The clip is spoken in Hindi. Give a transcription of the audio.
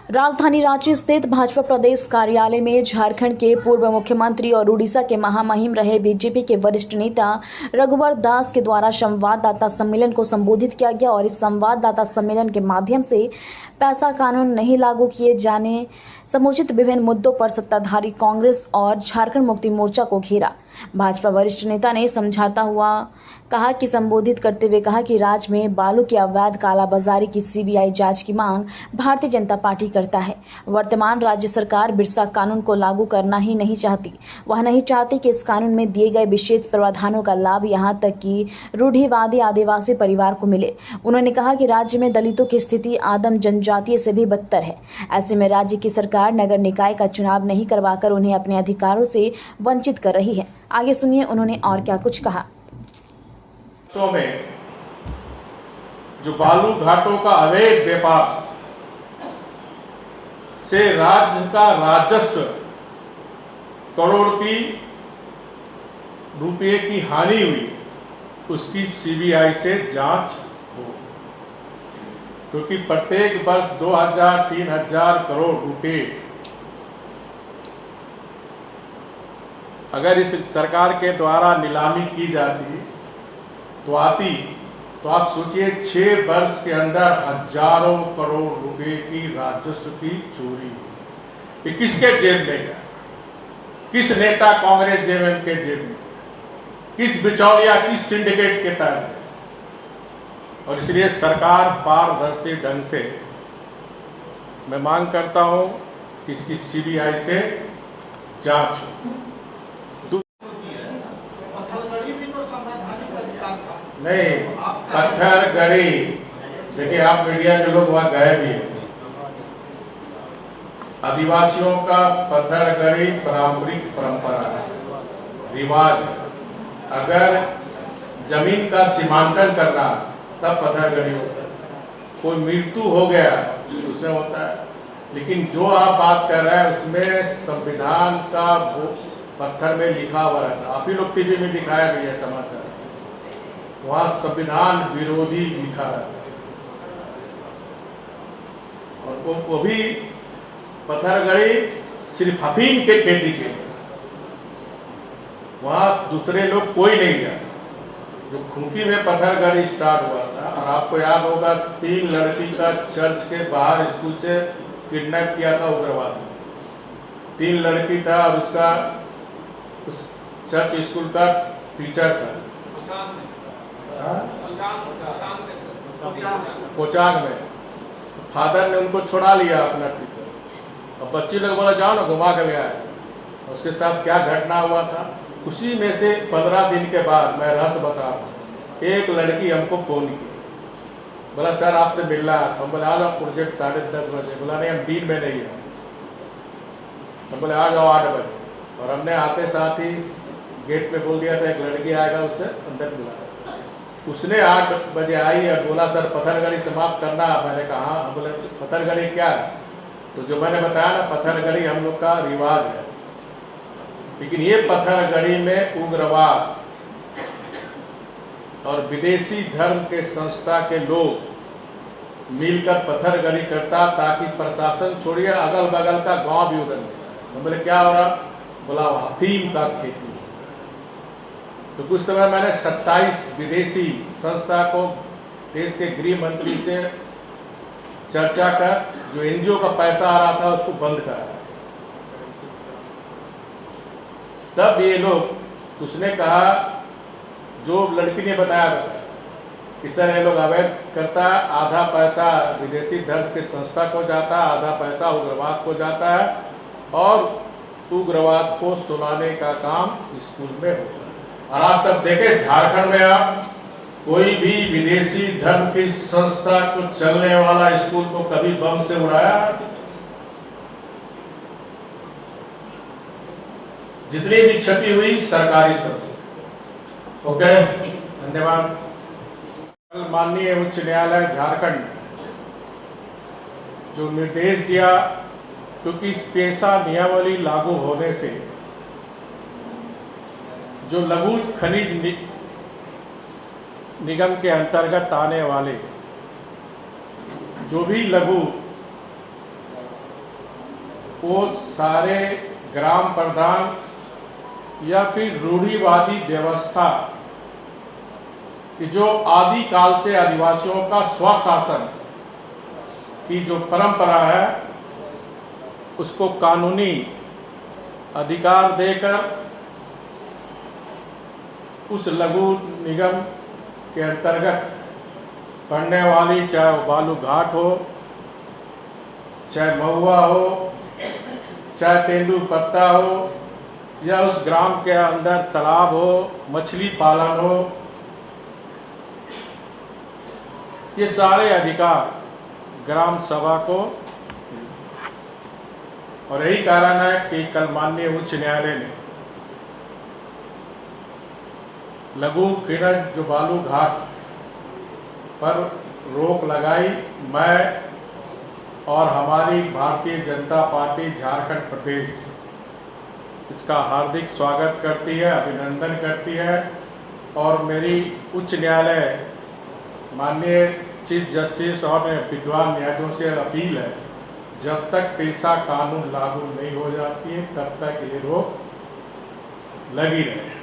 राजधानी रांची स्थित भाजपा प्रदेश कार्यालय में झारखंड के पूर्व मुख्यमंत्री और उड़ीसा के महामहिम रहे बीजेपी के वरिष्ठ नेता रघुवर दास के द्वारा संवाददाता सम्मेलन को संबोधित किया गया और इस संवाददाता सम्मेलन के माध्यम से पैसा कानून नहीं लागू किए जाने समुचित विभिन्न मुद्दों पर सत्ताधारी कांग्रेस और झारखंड मुक्ति मोर्चा को घेरा। भाजपा वरिष्ठ नेता ने समझाता हुआ कहा कि संबोधित करते हुए कहा कि राज्य में बालू की अवैध कालाबाजारी की सीबीआई जांच की मांग भारतीय जनता पार्टी करता है। वर्तमान राज्य सरकार बिरसा कानून को लागू करना ही नहीं चाहती। वह नहीं चाहती कि इस कानून में दिए गए विशेष प्रावधानों का लाभ यहां तक कि रूढ़िवादी आदिवासी परिवार को मिले। उन्होंने कहा कि राज्य में दलितों की स्थिति आदम जनजातीय से भी बदतर है। ऐसे में राज्य की सरकार नगर निकाय का चुनाव नहीं करवाकर उन्हें अपने अधिकारों से वंचित कर रही है। आगे सुनिए उन्होंने और क्या कुछ कहा। तो में जो बालू घाटों का अवैध व्यापार से राज्य का राजस्व करोड़ की रुपये की हानि हुई, उसकी सीबीआई से जांच हो, क्योंकि प्रत्येक वर्ष 2000-3000 करोड़ रुपए अगर इस सरकार के द्वारा नीलामी की जाती तो आप सोचिए 6 वर्ष के अंदर हजारों करोड़ रुपए की राजस्व की चोरी हुई। ये किसके जेब में गया? किस नेता कांग्रेस जेएमएम के जेब में? किस बिचौलिया, किस सिंडिकेट के तहत? और इसलिए सरकार पारदर्शी ढंग से, मैं मांग करता हूं कि इसकी सीबीआई से जांच हो। नहीं, पत्थरगढ़ी, देखिए आप मीडिया के लोग वहां गए भी हैं। आदिवासियों का पत्थरगढ़ी पारंपरिक परंपरा है, रिवाज है। अगर जमीन का सीमांकन करना तब पत्थरगढ़ी होता है। कोई मृत्यु हो गया उसमें होता है, लेकिन जो आप बात कर रहे हैं उसमें संविधान का वो पत्थर में लिखा हुआ रहता। आप ही लोग टीवी में दिखाया गया समाचार, वहां संविधान विरोधी लिखा है। और वो भी पत्थरगढ़ी सिर्फ अफीम के खेती के, वहां दूसरे लोग कोई नहीं गया। जो खूंटी में पत्थरगढ़ी स्टार्ट हुआ था, और आपको याद होगा 3 लड़की का चर्च के बाहर स्कूल से किडनैप किया था उग्रवाद। 3 लड़की था और उसका उस चर्च स्कूल का टीचर था कोचांग में। फादर ने उनको छुड़ा लिया अपना टीचर, और बच्ची लोग बोला जाओ ना घुमा के ले आए। उसके साथ क्या घटना हुआ था, उसी में से 15 दिन के बाद, मैं रहस्य बता रहा हूँ, एक लड़की हमको फोन की, बोला सर आपसे मिलना है। तो हम बोले आ जाओ प्रोजेक्ट 10:30 बजे। बोला नहीं हम दिन में नहीं है। हम बोले आ जाओ 8 बजे। और हमने आते साथ ही गेट पे बोल दिया था एक लड़की आएगा, उससे अंदर बुलाया। उसने 8 बजे आई और बोला सर पत्थरगढ़ी समाप्त करना। मैंने कहा हाँ। बोले पत्थरगढ़ी क्या है? तो जो मैंने बताया ना, पत्थरगढ़ी हम लोग का रिवाज है, लेकिन ये पत्थरगढ़ी में उग्रवाद और विदेशी धर्म के संस्था के लोग मिलकर पत्थरगढ़ी करता, ताकि प्रशासन छोड़िए अगल बगल का गांव भी उधर नहीं। तो बोले क्या हो रहा? बोला अफीम का खेती। तो कुछ समय मैंने 27 विदेशी संस्था को देश के गृह मंत्री से चर्चा कर जो एनजीओ का पैसा आ रहा था उसको बंद कराया। तब ये लोग, उसने कहा, जो लड़की ने बताया कि सर ये लोग अवैध करता है, आधा पैसा विदेशी धर्म के संस्था को जाता है, आधा पैसा उग्रवाद को जाता है, और उग्रवाद को सुनाने का काम स्कूल में होता है। और आज तक देखे झारखंड में आप कोई भी विदेशी धर्म की संस्था को चलने वाला स्कूल को कभी बम से उड़ाया? जितनी भी क्षति हुई सरकारी सब। ओके, धन्यवाद। माननीय उच्च न्यायालय झारखंड जो निर्देश दिया, क्योंकि इस पेशा नियमावली लागू होने से जो लघु खनिज निगम के अंतर्गत आने वाले जो भी लघु वो सारे ग्राम प्रधान या फिर रूढ़िवादी व्यवस्था कि जो आदि काल से आदिवासियों का स्वशासन की जो परंपरा है उसको कानूनी अधिकार देकर उस लघु निगम के अंतर्गत पड़ने वाली, चाहे वो बालू घाट हो, चाहे महुआ हो, चाहे तेंदुपत्ता हो, या उस ग्राम के अंदर तालाब हो, मछली पालन हो, ये सारे अधिकार ग्राम सभा को। और यही कारण है कि कल माननीय उच्च न्यायालय ने लघु खनन जो बालू घाट पर रोक लगाई। मैं और हमारी भारतीय जनता पार्टी झारखंड प्रदेश इसका हार्दिक स्वागत करती है, अभिनंदन करती है। और मेरी उच्च न्यायालय माननीय चीफ जस्टिस और विद्वान न्यायाधीशों से अपील है, जब तक पेशा कानून लागू नहीं हो जाती है तब तक ये रोक लगी रहे।